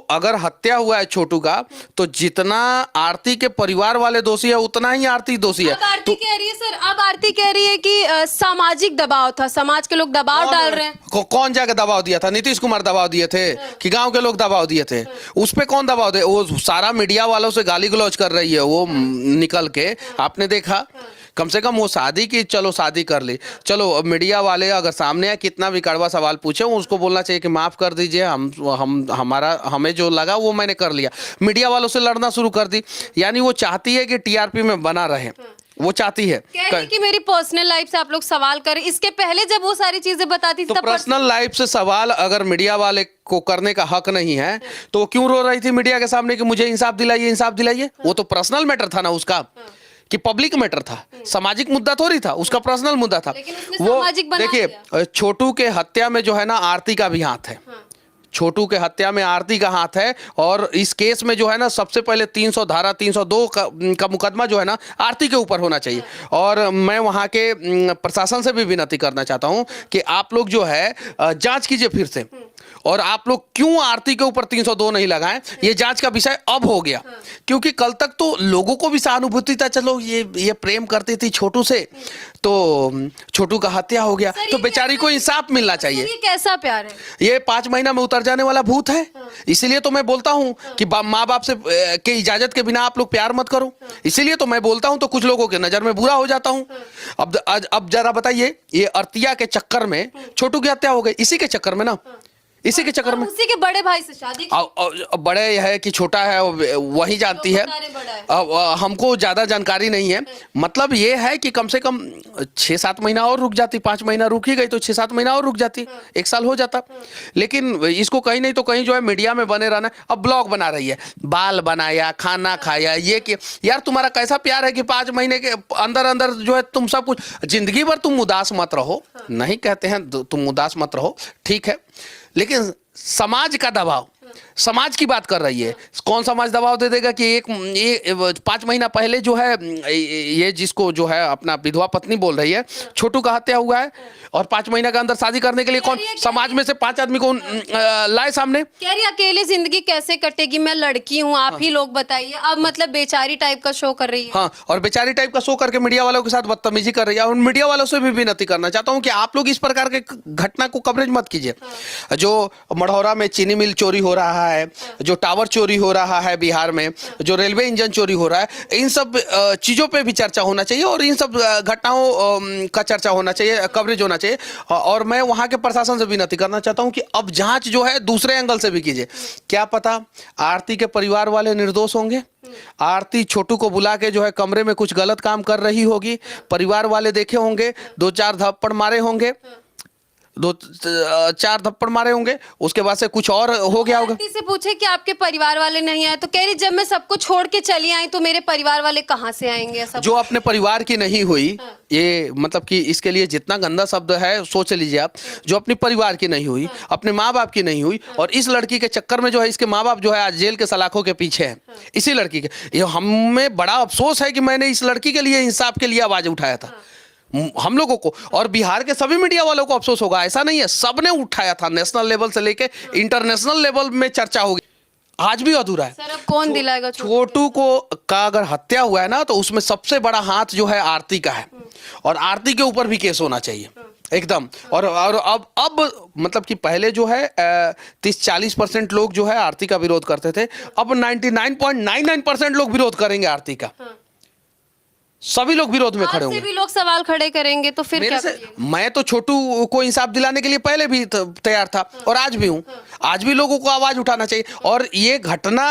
अगर हत्या हुआ है छोटू का, तो जितना आरती के परिवार वाले दोषी है उतना ही आरती दोषी है। अब आरती कह रही है सर, अब आरती कह रही है कि सामाजिक दबाव था, समाज के लोग दबाव डाल रहे हैं। कौन जाके दबाव दिया था? नीतीश कुमार दबाव दिए थे कि गांव के लोग दबाव दिए थे? उस पे कौन दबाव दे? वो सारा मीडिया वालों से गाली गलौज कर रही है वो निकल के, आपने देखा? कम से कम वो शादी की, चलो शादी कर ली, चलो मीडिया वाले अगर सामने है कितना भी कड़वा सवाल पूछे उसको बोलना चाहिए कि माफ कर दीजिए, हमें जो लगा वो मैंने कर लिया। मीडिया वालों से लड़ना शुरू कर दी, यानी वो चाहती है कि टीआरपी में बना रहे, वो चाहती है। कह रही कि मेरी पर्सनल लाइफ से आप लोग सवाल करें, इसके पहले जब वो सारी चीजें बताती थी तो पर्सनल लाइफ से सवाल अगर मीडिया वाले को करने का हक नहीं है तो क्यों रो रही थी मीडिया के सामने कि मुझे इंसाफ दिलाइए, इंसाफ दिलाइए? वो तो पर्सनल मैटर था ना उसका, कि पब्लिक मैटर था, सामाजिक मुद्दा थोड़ी था, उसका पर्सनल मुद्दा था। वो देखिए, छोटू के हत्या में जो है ना आरती का भी हाथ है। छोटू के हत्या में आरती का हाथ है, और इस केस में जो है ना सबसे पहले 300 धारा 302 का मुकदमा जो है ना आरती के ऊपर होना चाहिए। और मैं वहां के प्रशासन से भी विनती करना चाहता हूं कि आप लोग जो है जांच कीजिए फिर से, और आप लोग क्यों आरती के ऊपर 302 नहीं लगाएं, ये जांच का विषय अब हो गया। क्योंकि कल तक तो लोगों को भी सहानुभूति था, चलो ये प्रेम करती थी छोटू से, तो छोटू का हत्या हो गया तो बेचारी को इंसाफ मिलना चाहिए। ये कैसा प्यार है? ये 5 महीना में उतर जाने वाला भूत है। इसीलिए तो मैं बोलता हूं कि माँ बाप से के इजाजत के बिना आप लोग प्यार मत करो। इसीलिए तो मैं बोलता हूं, तो कुछ लोगों के नजर में बुरा हो जाता हूं। अब जरा बताइए, ये अर्तिया के चक्कर में छोटू की हत्या हो गई, इसी के चक्कर में ना, इसी के चक्कर में। उसी के बड़े भाई से शादी, बड़े है कि छोटा है वही जानती है, हमको ज्यादा जानकारी नहीं है। मतलब ये है कि कम से कम 6-7 महीना और रुक जाती, 5 महीना रुक ही गई तो 6-7 महीना और रुक जाती, 1 साल हो जाता। लेकिन इसको कहीं नहीं तो कहीं जो है मीडिया में बने रहना। अब ब्लॉग बना रही है, बाल बनाया, खाना खाया, ये कि यार तुम्हारा कैसा प्यार है कि 5 महीने के अंदर अंदर जो है तुम सब कुछ, जिंदगी भर तुम उदास मत रहो, नहीं कहते हैं तुम उदास मत रहो, ठीक है, लेकिन समाज का दबाव, समाज की बात कर रही है। कौन समाज दबाव दे देगा कि ये 5 महीना पहले जो है ये जिसको जो है अपना विधवा पत्नी बोल रही है, छोटू का हत्या हुआ है, और 5 महीना के अंदर शादी करने के लिए कौन समाज में से 5 आदमी को लाए सामने? कह रही अकेले जिंदगी कैसे कटेगी, मैं लड़की हूँ, आप ही लोग बताइए। अब मतलब बेचारी टाइप का शो कर रही है। हाँ, और बेचारी टाइप का शो करके मीडिया वालों के साथ बदतमीजी कर रही है। और मीडिया वालों से भी विनती करना चाहता हूँ कि आप लोग इस प्रकार के घटना को कवरेज मत कीजिए। जो मढ़ौरा में चीनी मिल चोरी हो रहा है, जो टावर चोरी हो रहा है बिहार में, जो रेलवे इंजन चोरी हो रहा है, इन सब चीजों पे भी चर्चा होना चाहिए, और इन सब घटनाओं का चर्चा होना चाहिए, कवरेज होना चाहिए। और मैं वहां के प्रशासन से विनती करना चाहता हूं कि अब जांच जो है दूसरे एंगल से भी कीजिए। क्या पता आरती के परिवार वाले निर्दोष होंगे, आरती छोटू को बुला के जो है कमरे में कुछ गलत काम कर रही होगी, परिवार वाले देखे होंगे, 2-4 थप्पड़ मारे होंगे, 2-4 थप्पड़ मारे होंगे, उसके बाद से कुछ और हो गया होगा। से पूछे कि आपके परिवार वाले नहीं आए, तो कह रही जब मैं सबको छोड़ के चली आई तो मेरे परिवार वाले कहाँ से आएंगे? सब जो अपने परिवार की नहीं हुई, ये मतलब कि इसके लिए जितना गंदा शब्द है सोच लीजिए आप, जो अपने परिवार की नहीं हुई, अपने माँ बाप की नहीं हुई, और इस लड़की के चक्कर में जो है इसके माँ बाप जो है आज जेल के सलाखों के पीछे है, इसी लड़की के। ये हमें बड़ा अफसोस है कि मैंने इस लड़की के लिए, इंसाफ के लिए आवाज उठाया था, हम लोगों को, और बिहार के सभी मीडिया वालों को अफसोस होगा। ऐसा नहीं है, सबने उठाया था, नेशनल लेवल से लेके इंटरनेशनल लेवल में चर्चा होगी, आज भी अधूरा है। सर अब कौन दिलाएगा? छोटू को का अगर हत्या हुआ है ना, तो उसमें सबसे बड़ा हाथ जो है आरती का है, और आरती के ऊपर भी केस होना चाहिए एकदम। और अब मतलब कि पहले जो है 30-40% लोग जो है आरती का विरोध करते थे, अब 99.99% लोग विरोध करेंगे आरती का। सभी लोग विरोध में खड़े होंगे, भी लोग सवाल खड़े करेंगे, तो फिर क्या? मैं तो छोटू को इंसाफ दिलाने के लिए पहले भी तैयार था, और आज भी हूं। आज भी लोगों को आवाज उठाना चाहिए। और ये घटना